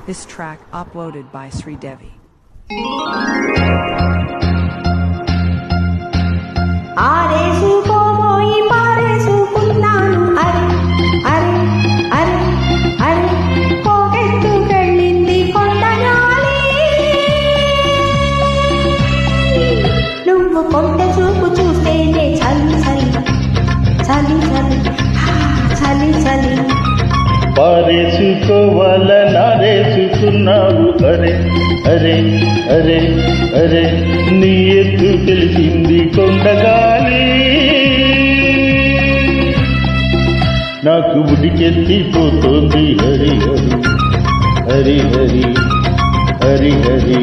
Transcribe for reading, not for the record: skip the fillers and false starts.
This track uploaded by Sri Devi. ఆరేసుకోబోయి పారేసుకున్నాను అరే అరే అరే అరే పోగెత్తుకెళ్ళింది కొండగాలి నువ్వు కొండ చూపు చూస్తేనే చలి చలి చలి చలి చలి చలి పారేసుకోవాల నారేసుకున్నావు అరే అరే అరే అరే నీ ఎత్తు తెలిసింది కొండగాలి నాకు ఉడికెత్తిపోతోంది హరి హరి హరి హరి హరి